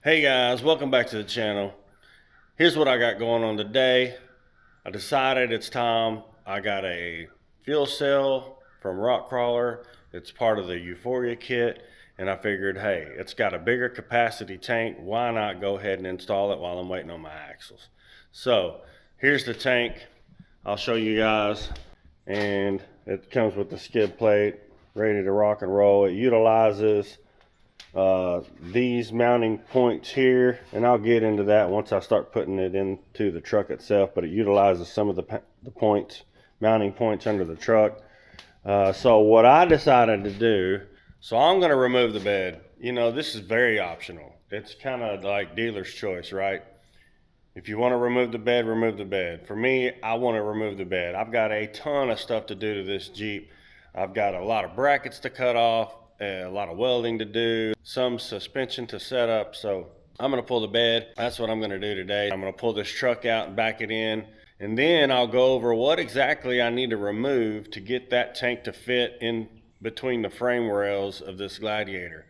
Hey guys, welcome back to the channel. Here's what I got going on today. I decided it's time. I got a fuel cell from Krawler. It's part of the Euphoria kit, and I figured, hey, it's got a bigger capacity tank. Why not go ahead and install it while I'm waiting on my axles? So here's the tank. I'll show you guys, and it comes with the skid plate, ready to rock and roll. It utilizes these mounting points here, and I'll get into that once I start putting it into the truck itself, but it utilizes some of the points, mounting points under the truck. So what I decided to do, so I'm going to remove the bed. You know, this is very optional. It's kind of like dealer's choice, right? If you want to remove the bed, remove the bed. For me, I want to remove the bed. I've got a ton of stuff to do to this Jeep. I've got a lot of brackets to cut off, a lot of welding to do, some suspension to set up. So I'm going to pull the bed. That's what I'm going to do today. I'm going to pull this truck out and back it in, and then I'll go over what exactly I need to remove to get that tank to fit in between the frame rails of this Gladiator.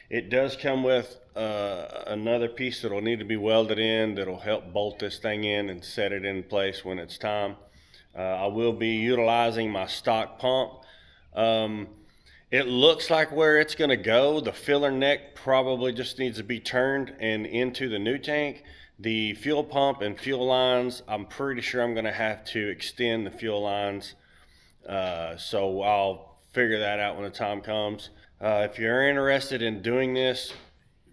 It does come with another piece that'll need to be welded in that'll help bolt this thing in and set it in place when it's time. I will be utilizing my stock pump. It looks like where it's going to go, the filler neck probably just needs to be turned and into the new tank. The fuel pump and fuel lines, I'm pretty sure I'm going to have to extend the fuel lines. So I'll figure that out when the time comes. If you're interested in doing this,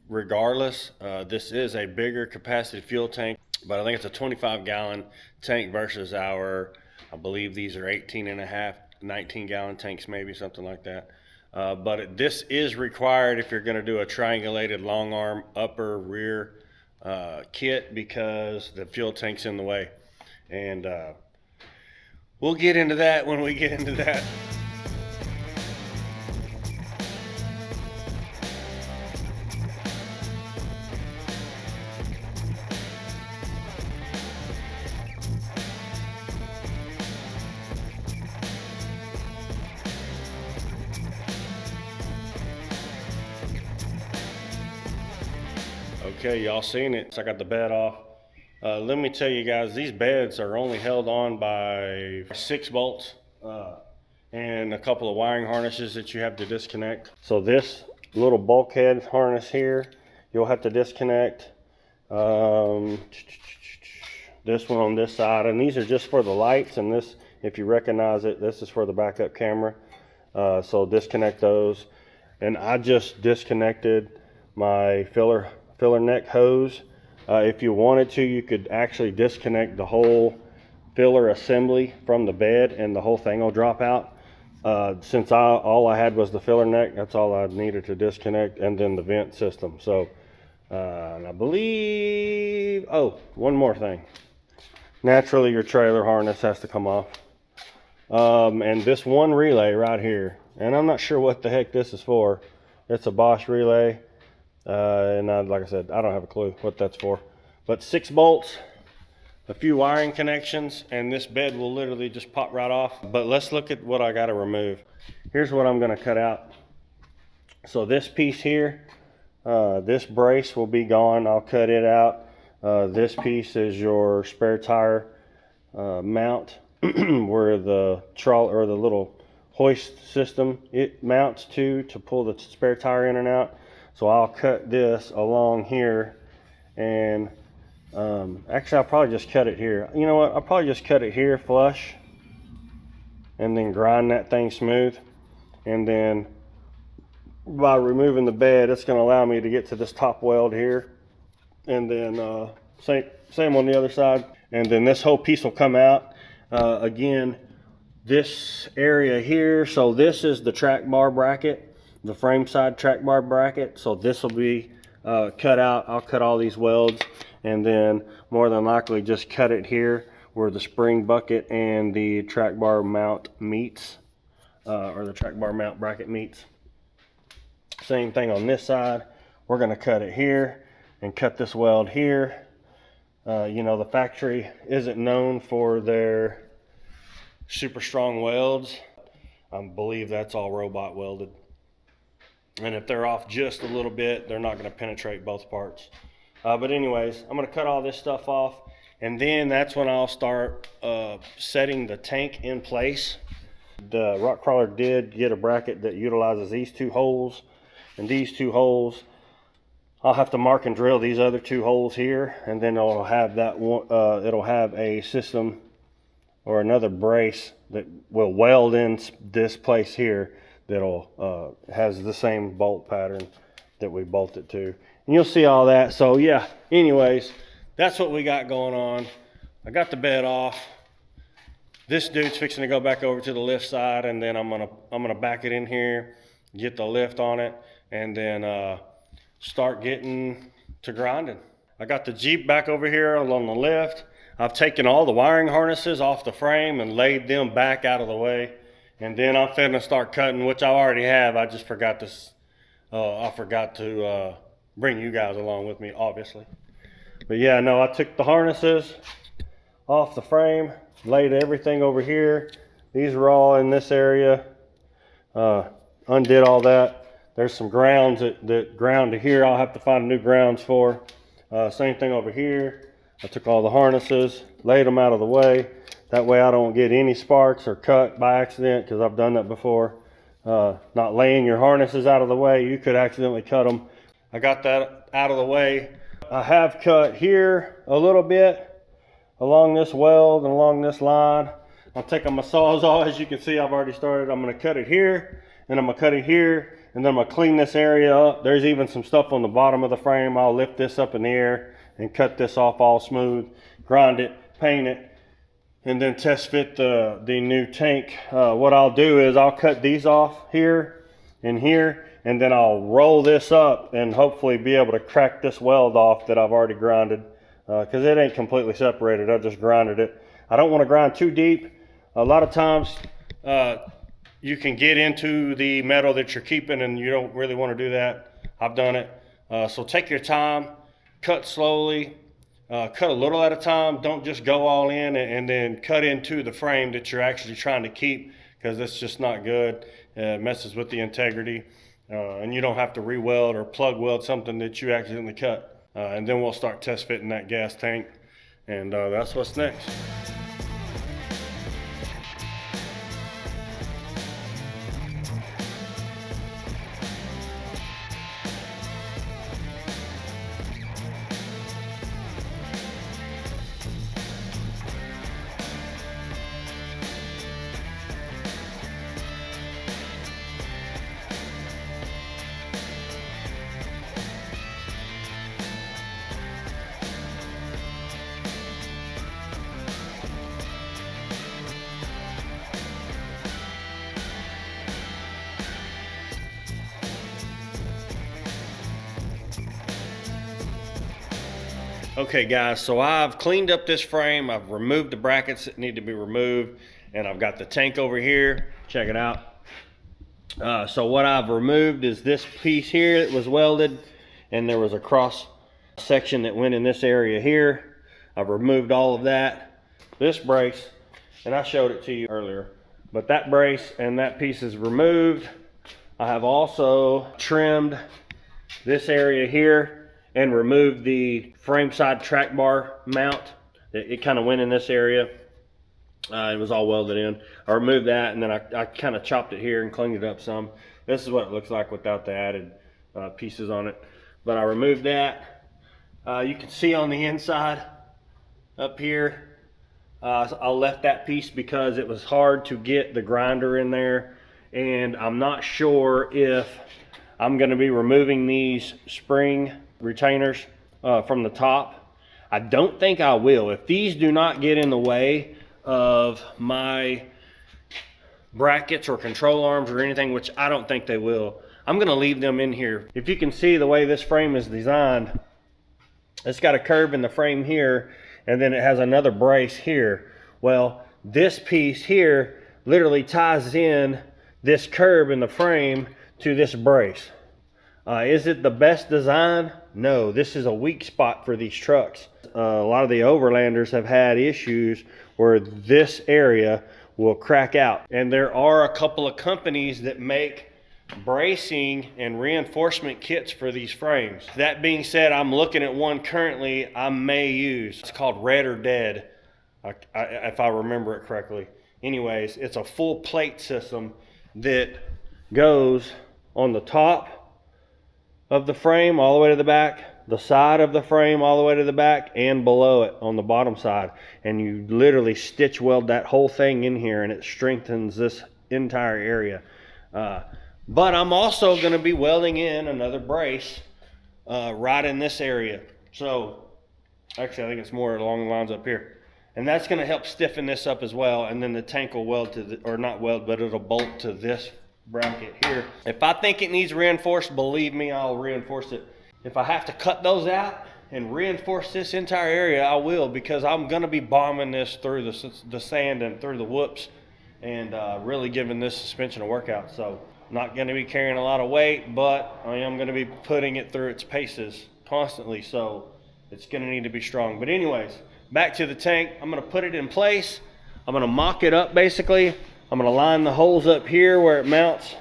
regardless, this is a bigger capacity fuel tank, but I think it's a 25-gallon tank versus our, I believe these are 18 and a half, 19-gallon tanks, maybe something like that. But this is required if you're going to do a triangulated long arm upper rear kit, because the fuel tank's in the way. And we'll get into that when we get into that. Okay, y'all seen it. So I got the bed off. Let me tell you guys, these beds are only held on by 6 bolts and a couple of wiring harnesses that you have to disconnect. So this little bulkhead harness here, you'll have to disconnect. This one on this side, and these are just for the lights, and this, if you recognize it, this is for the backup camera. So disconnect those. And I just disconnected my filler neck hose. If you wanted to, you could actually disconnect the whole filler assembly from the bed and the whole thing will drop out. Since all I had was the filler neck, that's all I needed to disconnect, and then the vent system. So and I believe, oh, one more thing. Naturally, your trailer harness has to come off. And this one relay right here, and I'm not sure what the heck this is for. It's a Bosch relay. Like I said, I don't have a clue what that's for. But 6 bolts, a few wiring connections, and this bed will literally just pop right off. But let's look at what I got to remove. Here's what I'm going to cut out. So this piece here, this brace will be gone. I'll cut it out. This piece is your spare tire mount where the trolley or the little hoist system it mounts to pull the spare tire in and out. So I'll cut this along here, and actually I'll probably just cut it here. You know what, I'll probably just cut it here flush and then grind that thing smooth. And then by removing the bed, it's going to allow me to get to this top weld here. And then same on the other side. And then this whole piece will come out. Again, this area here, so this is the track bar bracket. The frame side track bar bracket, so this will be cut out. I'll cut all these welds, and then more than likely just cut it here where the spring bucket and the track bar mount meets, or the track bar mount bracket meets. Same thing on this side. We're going to cut it here and cut this weld here. You know, the factory isn't known for their super strong welds. I believe that's all robot welded. And if they're off just a little bit, they're not going to penetrate both parts. But anyways, I'm going to cut all this stuff off, and then that's when I'll start setting the tank in place. The rock crawler did get a bracket that utilizes these two holes, and these two holes, I'll have to mark and drill these other two holes here, and then it'll have that one, it'll have a system or another brace that will weld in this place here that'll has the same bolt pattern that we bolted to, and you'll see all that. So yeah, anyways, that's what we got going on. I got the bed off. This dude's fixing to go back over to the lift side, and then I'm gonna back it in here, get the lift on it, and then start getting to grinding. I got the Jeep back over here along the lift. I've taken all the wiring harnesses off the frame and laid them back out of the way, and then I'm finna start cutting, which I already have. I just forgot this. I forgot to bring you guys along with me, obviously. But yeah, no, I took the harnesses off the frame, laid everything over here. These were all in this area. Undid all that. There's some grounds that ground to here. I'll have to find new grounds for. Same thing over here. I took all the harnesses, laid them out of the way. That way I don't get any sparks or cut by accident, because I've done that before. Not laying your harnesses out of the way, you could accidentally cut them. I got that out of the way. I have cut here a little bit along this weld and along this line. I'm taking my Sawzall. As you can see, I've already started. I'm going to cut it here, and I'm going to cut it here, and then I'm going to clean this area up. There's even some stuff on the bottom of the frame. I'll lift this up in the air and cut this off all smooth, grind it, paint it, and then test fit the new tank. What I'll do is I'll cut these off here and here, and then I'll roll this up and hopefully be able to crack this weld off that I've already grinded, because it ain't completely separated. I just grinded it. I don't want to grind too deep. A lot of times you can get into the metal that you're keeping, and you don't really want to do that. I've done it. So take your time, cut slowly, cut a little at a time. Don't just go all in and then cut into the frame that you're actually trying to keep, because that's just not good. It messes with the integrity, and you don't have to re-weld or plug weld something that you accidentally cut. And then we'll start test fitting that gas tank, and that's what's next. Okay guys, so I've cleaned up this frame. I've removed the brackets that need to be removed, and I've got the tank over here. Check it out. So what I've removed is this piece here that was welded, and there was a cross section that went in this area here. I've removed all of that. This brace, and I showed it to you earlier, but that brace and that piece is removed. I have also trimmed this area here and removed the frame side track bar mount. It kind of went in this area. It was all welded in. I removed that, and then I kind of chopped it here and cleaned it up some. This is what it looks like without the added pieces on it. But I removed that. You can see on the inside up here, I left that piece because it was hard to get the grinder in there, and I'm not sure if I'm going to be removing these spring retainers from the top. I don't think I will. If these do not get in the way of my brackets or control arms or anything, which I don't think they will, I'm going to leave them in here. If you can see the way this frame is designed, it's got a curve in the frame here, and then it has another brace here. Well, this piece here literally ties in this curve in the frame to this brace. Is it the best design? No, this is a weak spot for these trucks. A lot of the overlanders have had issues where this area will crack out. And there are a couple of companies that make bracing and reinforcement kits for these frames. That being said, I'm looking at one currently I may use. It's called Red or Dead, if I remember it correctly. Anyways, it's a full plate system that goes on the top of the frame all the way to the back, the side of the frame all the way to the back, and below it on the bottom side. And you literally stitch weld that whole thing in here, and it strengthens this entire area. But I'm also going to be welding in another brace right in this area. So actually, I think it's more along the lines up here. And that's going to help stiffen this up as well. And then the tank will weld to the, or not weld, but it'll bolt to this bracket here. If I think it needs reinforced, believe me, I'll reinforce it. If I have to cut those out and reinforce this entire area, I will, because I'm going to be bombing this through the sand and through the whoops, and really giving this suspension a workout. So not going to be carrying a lot of weight, but I am going to be putting it through its paces constantly. So it's going to need to be strong. But anyways, back to the tank. I'm going to put it in place. I'm going to mock it up basically. I'm going to line the holes up here where it mounts,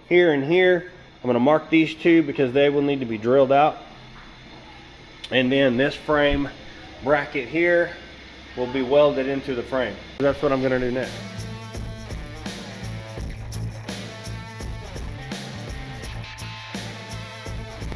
here and here. I'm going to mark these two because they will need to be drilled out. And then this frame bracket here will be welded into the frame. That's what I'm going to do next.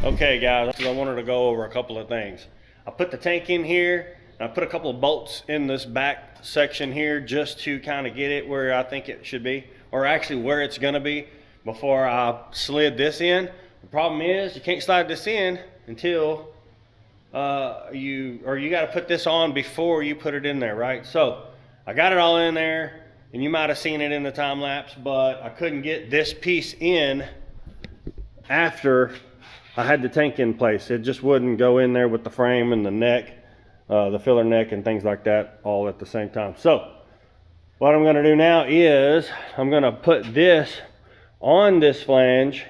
Okay guys, I wanted to go over a couple of things. I put the tank in here, and I put a couple of bolts in this back section here just to kind of get it where I think it should be, or actually where it's gonna be before I slid this in. The problem is you can't slide this in until you gotta put this on before you put it in there, right? So I got it all in there, and you might have seen it in the time lapse, but I couldn't get this piece in after I had the tank in place. It just wouldn't go in there with the frame and the neck, the filler neck and things like that all at the same time. So what I'm gonna do now is I'm gonna put this on this flange,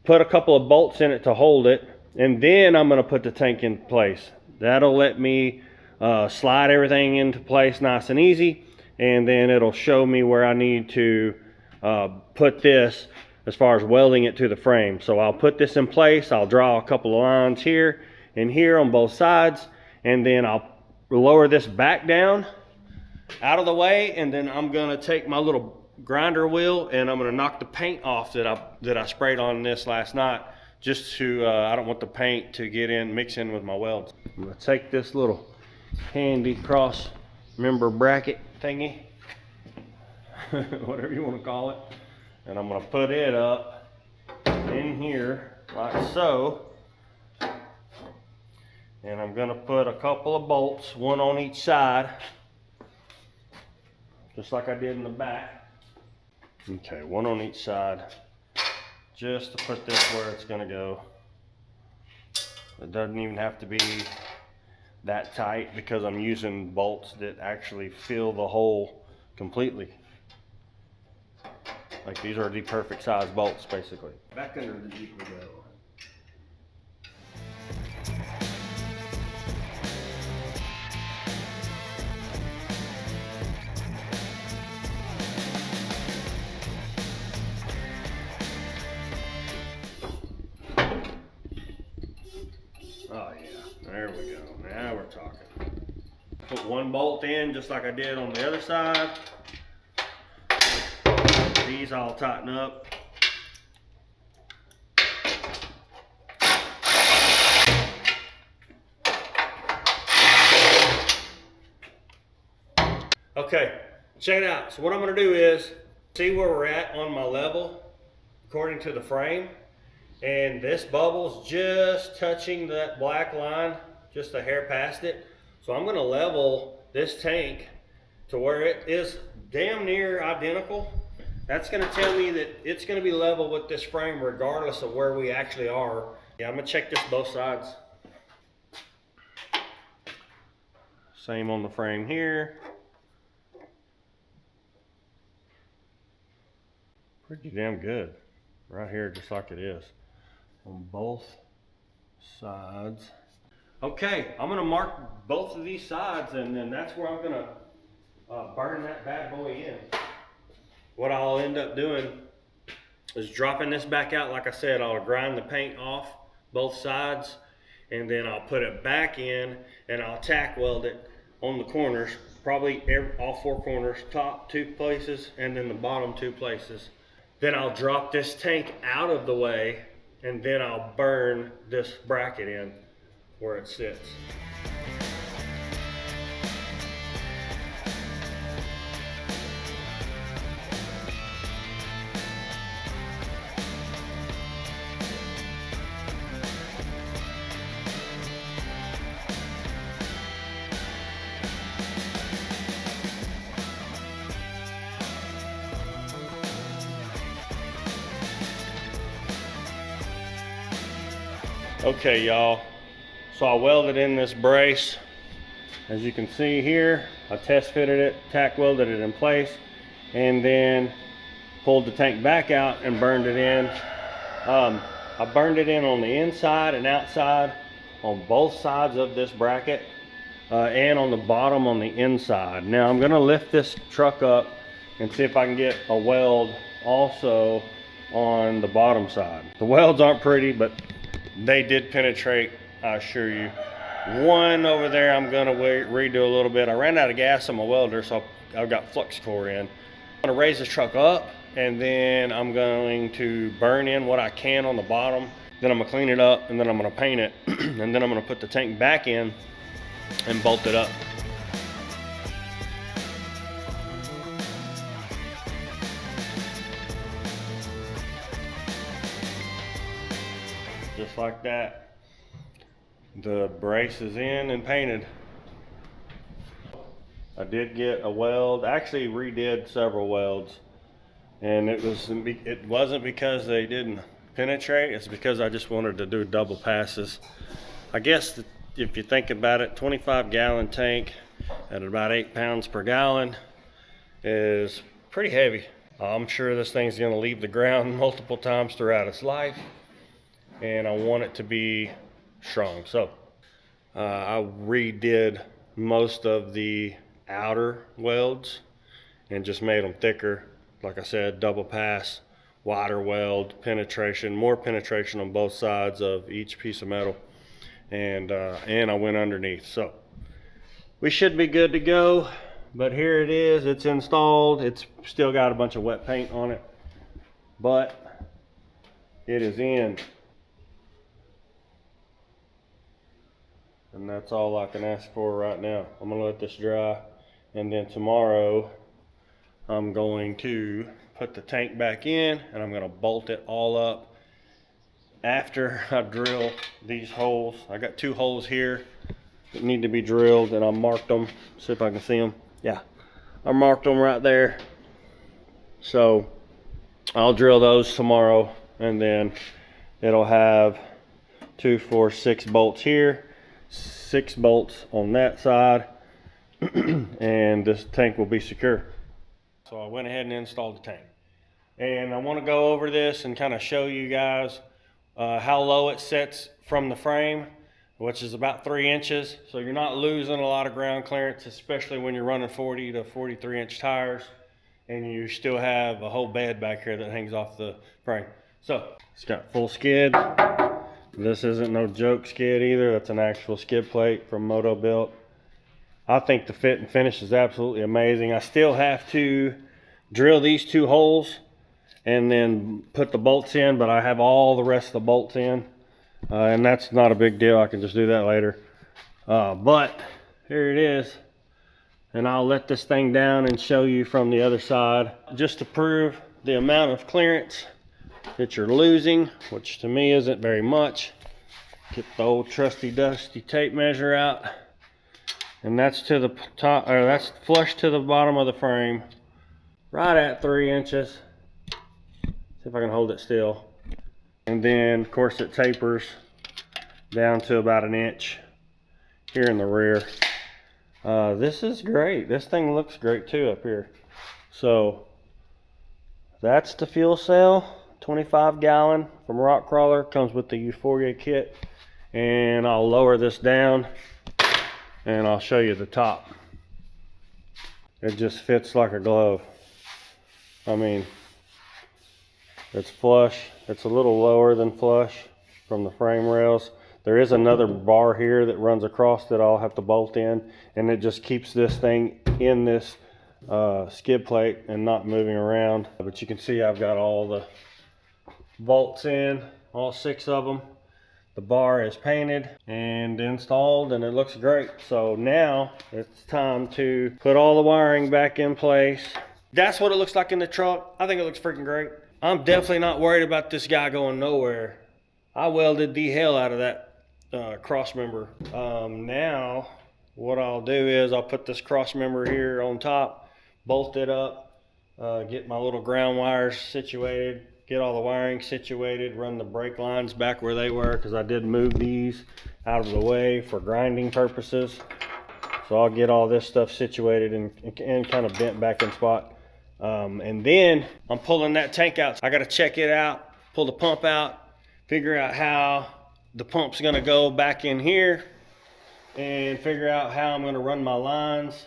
put a couple of bolts in it to hold it, and then I'm gonna put the tank in place. That'll let me slide everything into place nice and easy, and then it'll show me where I need to put this as far as welding it to the frame. So I'll put this in place. I'll draw a couple of lines here and here on both sides, and then I'll lower this back down out of the way, and then I'm gonna take my little grinder wheel and I'm gonna knock the paint off that I sprayed on this last night, just to, I don't want the paint to get in, mix in with my welds. I'm gonna take this little handy cross member bracket thingy, whatever you wanna call it, and I'm gonna put it up in here like so. And I'm gonna put a couple of bolts, one on each side, just like I did in the back. Okay, one on each side, just to put this where it's gonna go. It doesn't even have to be that tight because I'm using bolts that actually fill the hole completely. Like these are the perfect size bolts, basically. Back under the Jeep we go. Oh yeah, there we go. Now we're talking. Put one bolt in just like I did on the other side. These I'll tighten up. Okay, check it out. So what I'm gonna do is see where we're at on my level according to the frame. And this bubble's just touching that black line, just a hair past it. So I'm gonna level this tank to where it is damn near identical. That's gonna tell me that it's gonna be level with this frame regardless of where we actually are. Yeah, I'm gonna check this both sides. Same on the frame here. Pretty damn good. Right here, just like it is on both sides. Okay, I'm gonna mark both of these sides, and then that's where I'm gonna burn that bad boy in. What I'll end up doing is dropping this back out. Like I said, I'll grind the paint off both sides, and then I'll put it back in, and I'll tack weld it on the corners, probably all 4 corners, top 2 places, and then the bottom 2 places. Then I'll drop this tank out of the way, and then I'll burn this bracket in where it sits. Okay, y'all, so I welded in this brace. As you can see here, I test fitted it, tack welded it in place, and then pulled the tank back out and burned it in. I burned it in on the inside and outside on both sides of this bracket, and on the bottom on the inside. Now I'm gonna lift this truck up and see if I can get a weld also on the bottom side. The welds aren't pretty, but they did penetrate, I assure you. One over there I'm gonna redo a little bit. I ran out of gas on my welder, so I've got flux core in. I'm gonna raise this truck up, and then I'm going to burn in what I can on the bottom. Then I'm gonna clean it up, and then I'm gonna paint it, and then I'm gonna put the tank back in and bolt it up. Just like that, the brace is in and painted. I did get a weld, actually redid several welds, and it wasn't because they didn't penetrate, it's because I just wanted to do double passes. I guess if you think about it, 25-gallon tank at about 8 pounds per gallon is pretty heavy. I'm sure this thing's gonna leave the ground multiple times throughout its life, and I want it to be strong. So I redid most of the outer welds and just made them thicker. Like I said, double pass, wider weld, penetration, more penetration on both sides of each piece of metal, and I went underneath. So we should be good to go. But here it is, it's installed. It's still got a bunch of wet paint on it, but it is in. And that's all I can ask for right now. I'm gonna let this dry, and then tomorrow I'm going to put the tank back in, and I'm gonna bolt it all up after I drill these holes. I got 2 holes here that need to be drilled, and I marked them. See if I can see them. Yeah, I marked them right there. So I'll drill those tomorrow, and then it'll have 2, 4, 6 bolts here, 6 bolts on that side, and this tank will be secure. So I went ahead and installed the tank, and I want to go over this and kind of show you guys how low it sets from the frame, which is about 3 inches. So you're not losing a lot of ground clearance, especially when you're running 40 to 43 inch tires, and you still have a whole bed back here that hangs off the frame. So it's got full skid. This isn't no joke skid either. That's an actual skid plate from Moto Built. I think the fit and finish is absolutely amazing. I still have to drill these 2 holes and then put the bolts in, but I have all the rest of the bolts in, and that's not a big deal. I can just do that later. But here it is, and I'll let this thing down and show you from the other side, just to prove the amount of clearance that you're losing, which to me isn't very much. Get the old trusty dusty tape measure out, and that's to the top, or that's flush to the bottom of the frame, right at 3 inches. See if I can hold it still. And then of course it tapers down to about 1 inch here in the rear. This is great. This thing looks great too up here. So that's the fuel cell, 25-gallon from Krawler. Comes with the Euphoria kit, and I'll lower this down and I'll show you the top. It just fits like a glove. I mean, It's flush. It's a little lower than flush from the frame rails. There is another bar here that runs across that I'll have to bolt in, and it just keeps this thing in this skid plate and not moving around. But you can see I've got all the bolts in, all 6 of them. The bar is painted and installed, and it looks great. So now it's time to put all the wiring back in place. That's what it looks like in the truck. I think it looks freaking great. I'm definitely not worried about this guy going nowhere. I welded the hell out of that cross member. Now what I'll do is I'll put this cross member here on top, bolt it up, get my little ground wires situated, get all the wiring situated, run the brake lines back where they were, because I did move these out of the way for grinding purposes. So I'll get all this stuff situated and kind of bent back in spot. And then I'm pulling that tank out. I got to check it out, pull the pump out, figure out how the pump's going to go back in here, and figure out how I'm going to run my lines.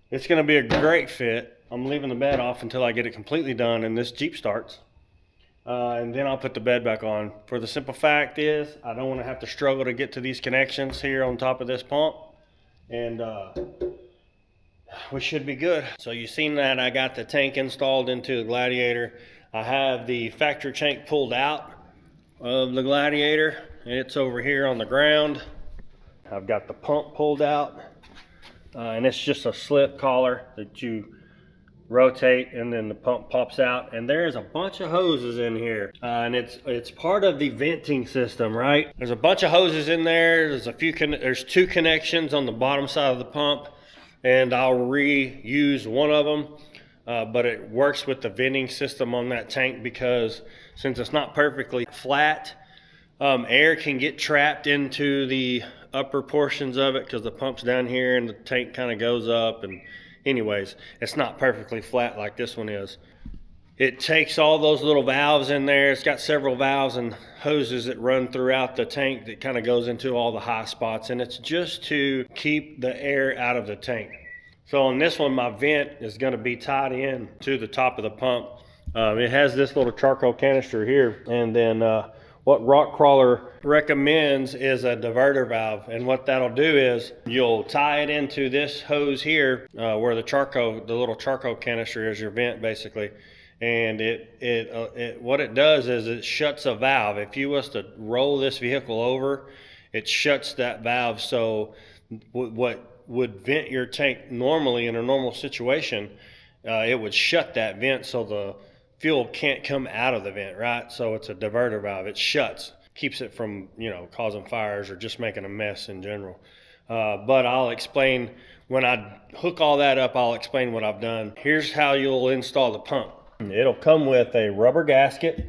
It's going to be a great fit. I'm leaving the bed off until I get it completely done and this Jeep starts. And then I'll put the bed back on. For the simple fact is, I don't want to have to struggle to get to these connections here on top of this pump. And we should be good. So you've seen that I got the tank installed into the Gladiator. I have the factory tank pulled out of the Gladiator, and it's over here on the ground. I've got the pump pulled out, and it's just a slip collar that you rotate, and then the pump pops out. And there's a bunch of hoses in here, and it's part of the venting system, right? There's a bunch of hoses in there. There's 2 connections on the bottom side of the pump, and I'll reuse one of them, but it works with the venting system on that tank, because since it's not perfectly flat, air can get trapped into the upper portions of it, because the pump's down here and the tank kind of goes up. And anyways, it's not perfectly flat like this one is. It takes all those little valves in there. It's got several valves and hoses that run throughout the tank that kind of goes into all the high spots, and it's just to keep the air out of the tank. So on this one, my vent is going to be tied in to the top of the pump. It has this little charcoal canister here, and then what Krawler recommends is a diverter valve. And what that'll do is you'll tie it into this hose here, where the little charcoal canister is your vent basically. And what it does is it shuts a valve. If you was to roll this vehicle over, it shuts that valve. So what would vent your tank normally in a normal situation, it would shut that vent so the fuel can't come out of the vent, right? So it's a diverter valve. It shuts, keeps it from, causing fires or just making a mess in general. But I'll explain, when I hook all that up, I'll explain what I've done. Here's how you'll install the pump. It'll come with a rubber gasket.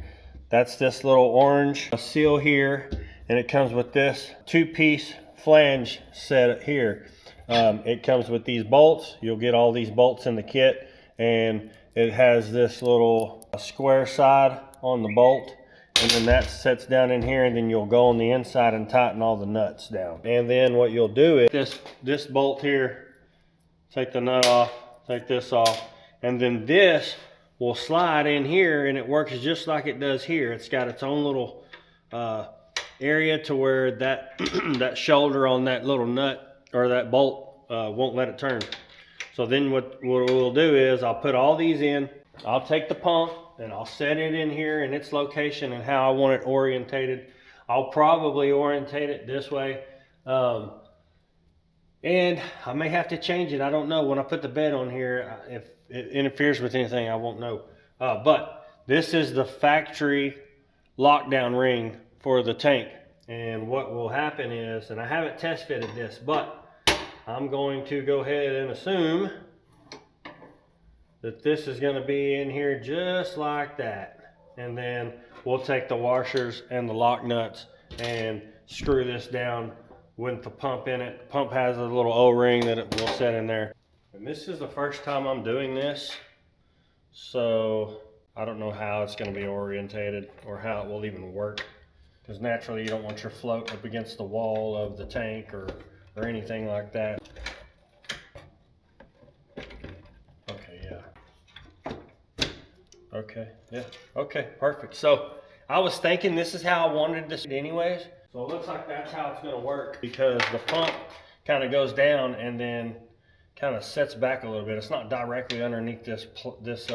That's this little orange seal here. And it comes with this 2-piece flange set here. It comes with these bolts. You'll get all these bolts in the kit. And it has this little square side on the bolt, and then that sets down in here, and then you'll go on the inside and tighten all the nuts down. And then what you'll do is this bolt here, take the nut off, take this off, and then this will slide in here, and it works just like it does here. It's got its own little area to where that that shoulder on that little nut or that bolt won't let it turn. So then what we'll do is I'll put all these in. I'll take the pump and I'll set it in here in its location and how I want it orientated. I'll probably orientate it this way. And I may have to change it. I don't know. When I put the bed on here, if it interferes with anything, I won't know. But this is the factory lockdown ring for the tank. And what will happen is, and I haven't test fitted this, but I'm going to go ahead and assume that this is going to be in here just like that. And then we'll take the washers and the lock nuts and screw this down with the pump in it. The pump has a little O-ring that it will set in there. And this is the first time I'm doing this, so I don't know how it's going to be orientated or how it will even work. Because naturally you don't want your float up against the wall of the tank or anything like that. Okay, yeah. Okay, yeah, okay, perfect. So I was thinking this is how I wanted this anyways. So it looks like that's how it's gonna work, because the pump kind of goes down and then kind of sets back a little bit. It's not directly underneath this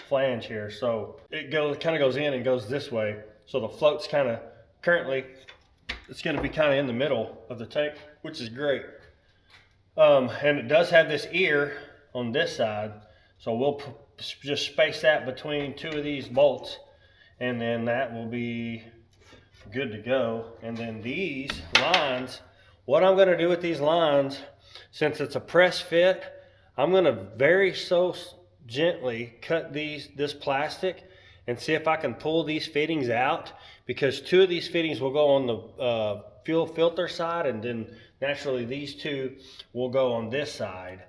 flange here. So it kind of goes in and goes this way. So the float's kind of, currently, it's gonna be kind of in the middle of the tank, which is great. And it does have this ear on this side. So we'll just space that between two of these bolts, and then that will be good to go. And then these lines, what I'm gonna do with these lines, since it's a press fit, I'm gonna gently cut this plastic and see if I can pull these fittings out, because two of these fittings will go on the fuel filter side, and then naturally these two will go on this side.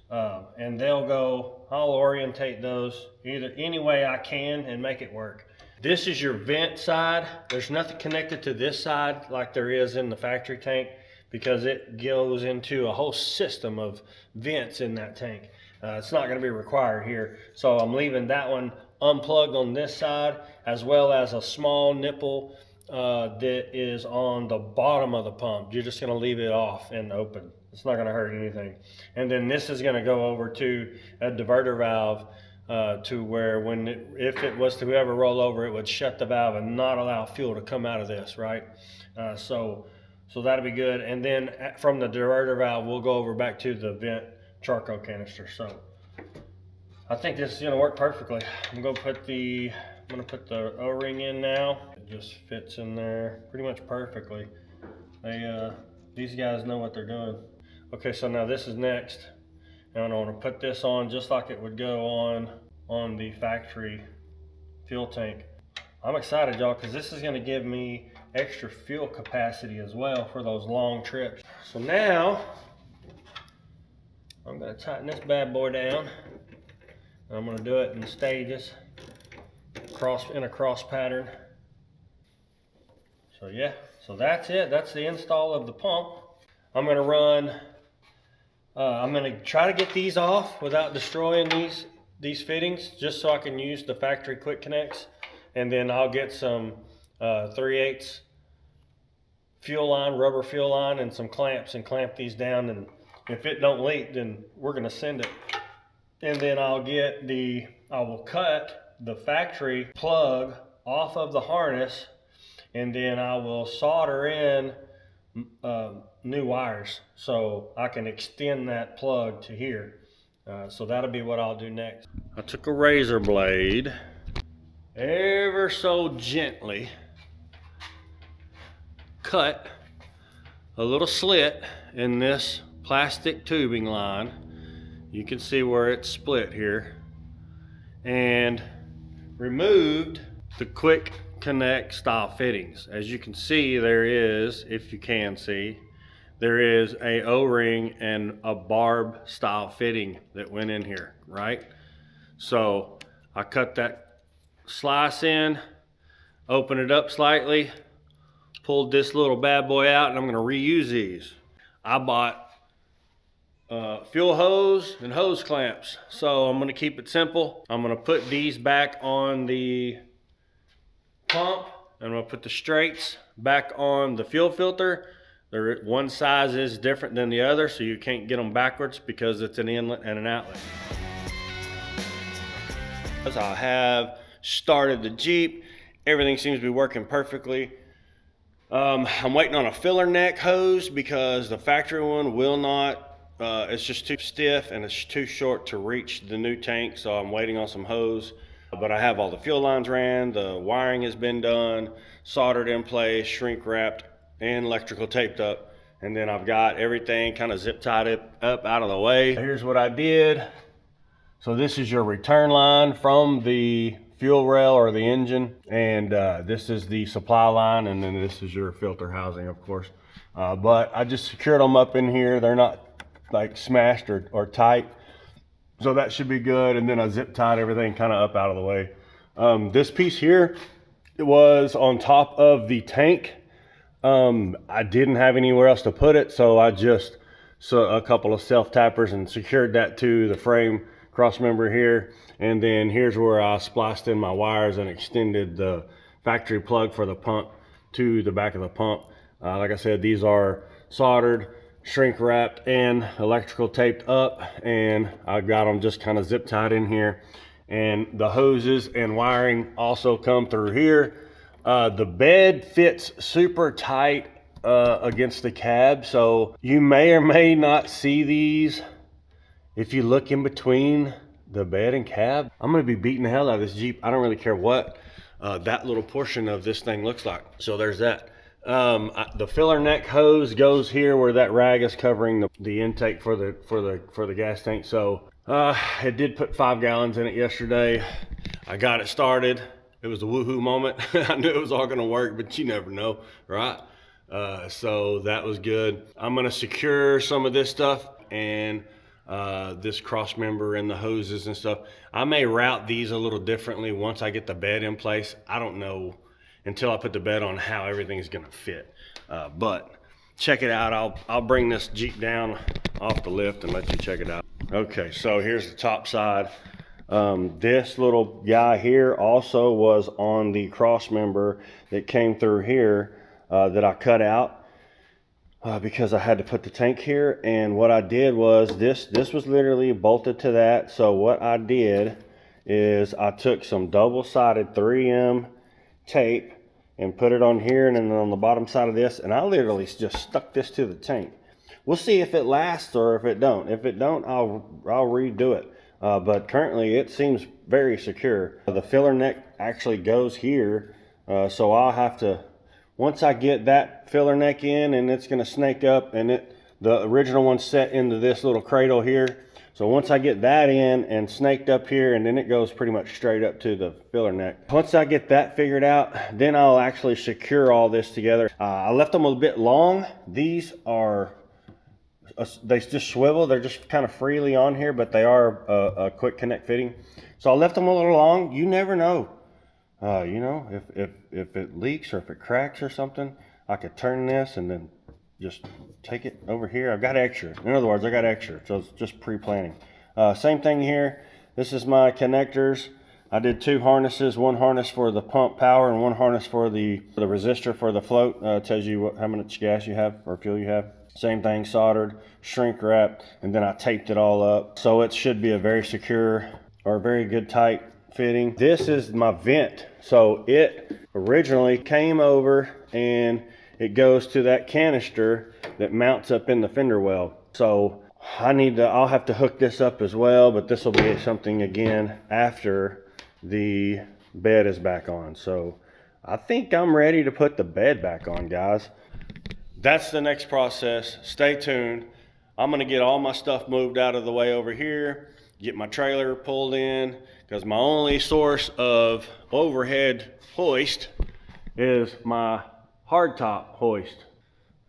And I'll orientate those any way I can and make it work. This is your vent side. There's nothing connected to this side like there is in the factory tank, because it goes into a whole system of vents in that tank. It's not going to be required here. So I'm leaving that one unplugged on this side, as well as a small nipple that is on the bottom of the pump. You're just going to leave it off and open. It's not going to hurt anything. And then this is going to go over to a diverter valve to where if it was to ever roll over, it would shut the valve and not allow fuel to come out of this, right? So that'll be good. And then from the diverter valve, we'll go over back to the vent charcoal canister. So I think this is going to work perfectly. I'm going to put the O-ring in now. It just fits in there pretty much perfectly. These guys know what they're doing. Okay, so now this is next. And I want to put this on just like it would go on the factory fuel tank. I'm excited, y'all, because this is going to give me extra fuel capacity as well for those long trips. So now I'm going to tighten this bad boy down. I'm going to do it in stages, in a cross pattern. So yeah, so that's it. That's the install of the pump. I'm going to try to get these off without destroying these fittings, just so I can use the factory quick connects. And then I'll get some 3/8 fuel line, rubber fuel line, and some clamps, and clamp these down. And if it don't leak, then we're going to send it. And then I will cut the factory plug off of the harness, and then I will solder in new wires so I can extend that plug to here. So that'll be what I'll do next. I took a razor blade, ever so gently cut a little slit in this plastic tubing line. You can see where it's split here, and removed the quick connect style fittings. As you can see, there is, if you can see, there is a O-ring and a barb style fitting that went in here, right? So I cut that slice in, open it up slightly, pulled this little bad boy out, and I'm gonna reuse these. I bought fuel hose and hose clamps. So I'm gonna keep it simple. I'm gonna put these back on the pump. I'm gonna put the straights back on the fuel filter. One size is different than the other, so you can't get them backwards because it's an inlet and an outlet. As I have started the Jeep, everything seems to be working perfectly. I'm waiting on a filler neck hose because the factory one will not. It's just too stiff and it's too short to reach the new tank, so I'm waiting on some hose. But I have all the fuel lines ran, the wiring has been done, soldered in place, shrink wrapped, and electrical taped up. And then I've got everything kind of zip tied up out of the way. Here's what I did. So this is your return line from the fuel rail or the engine, and this is the supply line, and then this is your filter housing, of course. But I just secured them up in here. They're not like smashed or tight, so that should be good. And then I zip tied everything kind of up out of the way. This piece here, it was on top of the tank. I didn't have anywhere else to put it, so I just a couple of self tappers and secured that to the frame, cross member here, and then here's where I spliced in my wires and extended the factory plug for the pump to the back of the pump. Like I said, these are soldered, shrink wrapped, and electrical taped up, and I got them just kind of zip tied in here. And the hoses and wiring also come through here. The bed fits super tight against the cab, so you may or may not see these if you look in between the bed and cab. I'm gonna be beating the hell out of this Jeep. I don't really care what that little portion of this thing looks like. So there's that. The filler neck hose goes here where that rag is covering the intake for the gas tank. So it did put 5 gallons in it yesterday. I got it started. It was a woohoo moment. I knew it was all gonna work, but you never know, right? So that was good. I'm gonna secure some of this stuff and this cross member and the hoses and stuff. I may route these a little differently once I get the bed in place. I don't know until I put the bed on how everything's gonna fit. But check it out. I'll bring this Jeep down off the lift and let you check it out. Okay, so here's the top side. This little guy here also was on the cross member that came through here that I cut out because I had to put the tank here. And what I did was this was literally bolted to that. So what I did is I took some double-sided 3M tape and put it on here and then on the bottom side of this, and I literally just stuck this to the tank. We'll see if it lasts or if it don't. If it don't, I'll redo it. But currently it seems very secure. The filler neck actually goes here, so I'll have to, once I get that filler neck in, and it's gonna snake up, and the original one's set into this little cradle here. So once I get that in and snaked up here, and then it goes pretty much straight up to the filler neck. Once I get that figured out, then I'll actually secure all this together. I left them a bit long. These are, they just swivel. They're just kind of freely on here, but they are a quick connect fitting. So I left them a little long. You never know. You know, if it leaks or if it cracks or something, I could turn this and then just take it over here. I've got extra. In other words, I got extra. So it's just pre-planning. Same thing here. This is my connectors. I did 2 harnesses, one harness for the pump power and one harness for the resistor for the float. Tells you how much gas you have or fuel you have. Same thing, soldered, shrink wrapped, and then I taped it all up. So it should be a very secure or very good tight fitting. This is my vent. So it originally came over and it goes to that canister that mounts up in the fender well. So I'll have to hook this up as well, but this will be something again after the bed is back on. So I think I'm ready to put the bed back on, guys. That's the next process. Stay tuned. I'm gonna get all my stuff moved out of the way over here, get my trailer pulled in, because my only source of overhead hoist is my hardtop hoist.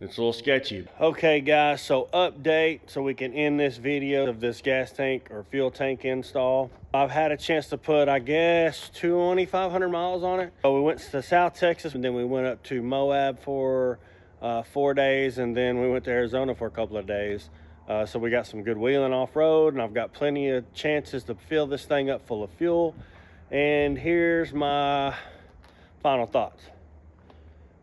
It's a little sketchy. Okay guys, so update so we can end this video of this gas tank or fuel tank install. I've had a chance to put, I guess, 2,500 miles on it. So we went to South Texas, and then we went up to Moab for 4 days, and then we went to Arizona for a couple of days. So we got some good wheeling off-road, and I've got plenty of chances to fill this thing up full of fuel. And here's my final thoughts.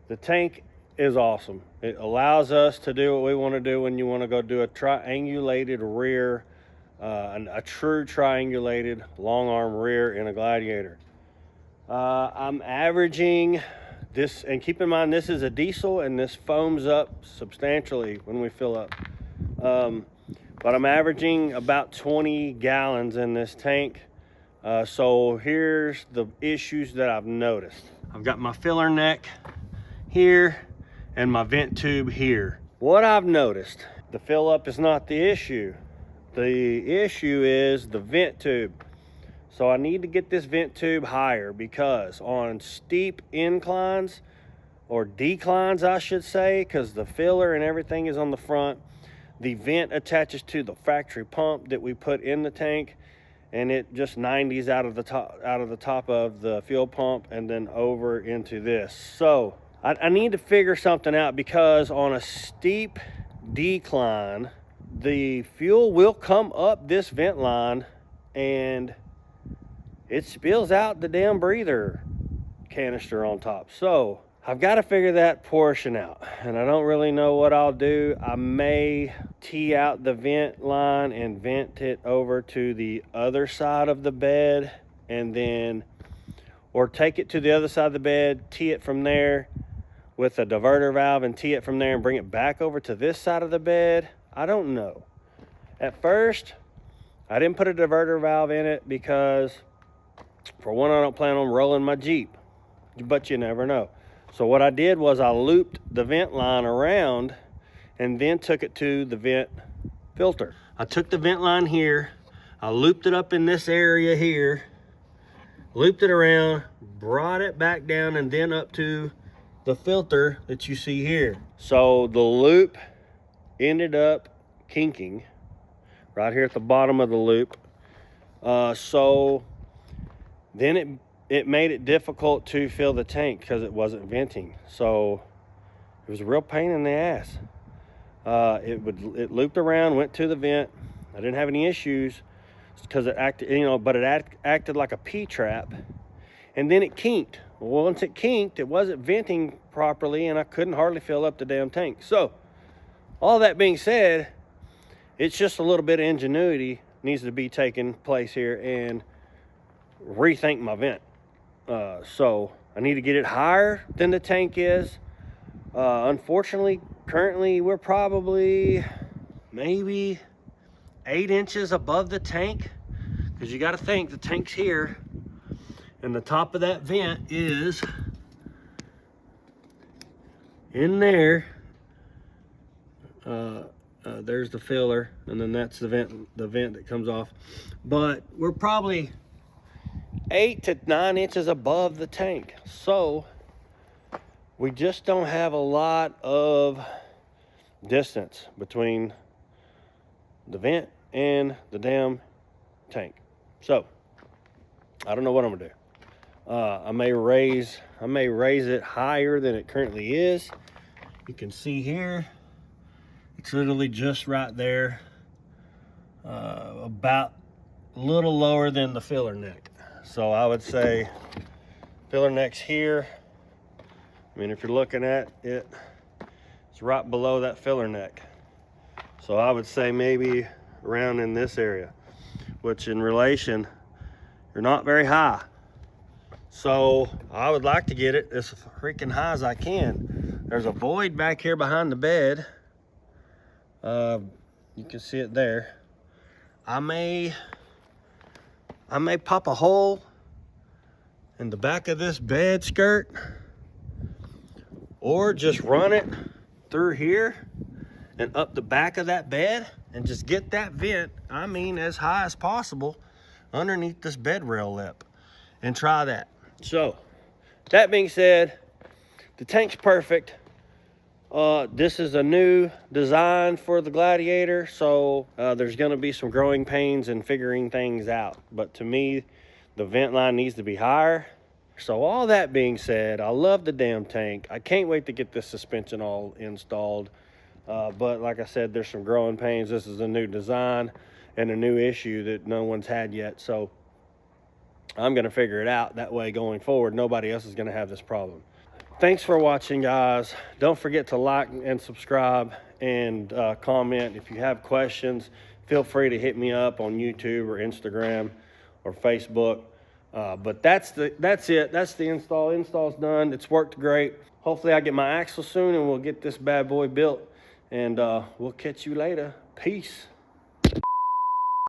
The tank is awesome. It allows us to do what we want to do when you want to go do a triangulated rear, a true triangulated long arm rear in a Gladiator. I'm averaging this, and keep in mind this is a diesel and this foams up substantially when we fill up. But I'm averaging about 20 gallons in this tank. So here's the issues that I've noticed. I've got my filler neck here and my vent tube here. What I've noticed, the fill up is not the issue. The issue is the vent tube. So I need to get this vent tube higher, because on steep inclines, or declines I should say, because the filler and everything is on the front, the vent attaches to the factory pump that we put in the tank, and it just 90s out of the top of the fuel pump and then over into this. So I need to figure something out, because on a steep decline, the fuel will come up this vent line and it spills out the damn breather canister on top. So I've got to figure that portion out, and I don't really know what I'll do. I may tee out the vent line and vent it over to the other side of the bed, and then, or take it to the other side of the bed, tee it from there with a diverter valve and tee it from there and bring it back over to this side of the bed. I don't know. At first, I didn't put a diverter valve in it because, for one, I don't plan on rolling my Jeep, but you never know. So what I did was I looped the vent line around and then took it to the vent filter. I took the vent line here, I looped it up in this area here, looped it around, brought it back down, and then up to the filter that you see here. So the loop ended up kinking right here at the bottom of the loop. So then it made it difficult to fill the tank because it wasn't venting. So it was a real pain in the ass. It looped around, went to the vent. I didn't have any issues because it acted, but it acted like a P-trap, and then it kinked. Well, once it kinked, it wasn't venting properly, and I couldn't hardly fill up the damn tank. So all that being said, it's just a little bit of ingenuity needs to be taking place here and rethink my vent. So I need to get it higher than the tank is. Unfortunately, currently we're probably maybe 8 inches above the tank, because you got to think the tank's here and the top of that vent is in there. There's the filler, and then that's the vent that comes off. But we're probably 8 to 9 inches above the tank, so we just don't have a lot of distance between the vent and the damn tank. So I don't know what I'm gonna do. I may raise it higher than it currently is. You can see here, it's literally just right there, about a little lower than the filler neck. So I would say filler neck's here. I mean, if you're looking at it, it's right below that filler neck. So I would say maybe around in this area, which in relation, you're not very high. So I would like to get it as freaking high as I can. There's a void back here behind the bed. You can see it there. I may pop a hole in the back of this bed skirt, or just run it through here and up the back of that bed and just get that vent, I mean, as high as possible underneath this bed rail lip, and try that. So that being said, the tank's perfect. This is a new design for the Gladiator, so there's going to be some growing pains and figuring things out. But to me, the vent line needs to be higher. So all that being said, I love the damn tank. I can't wait to get this suspension all installed. But like I said, there's some growing pains. This is a new design and a new issue that no one's had yet. So I'm going to figure it out. That way going forward, nobody else is going to have this problem. Thanks for watching, guys. Don't forget to like and subscribe and comment. If you have questions, feel free to hit me up on YouTube or Instagram or Facebook. But that's it. That's the install. Install's done. It's worked great. Hopefully I get my axle soon and we'll get this bad boy built. And we'll catch you later. Peace.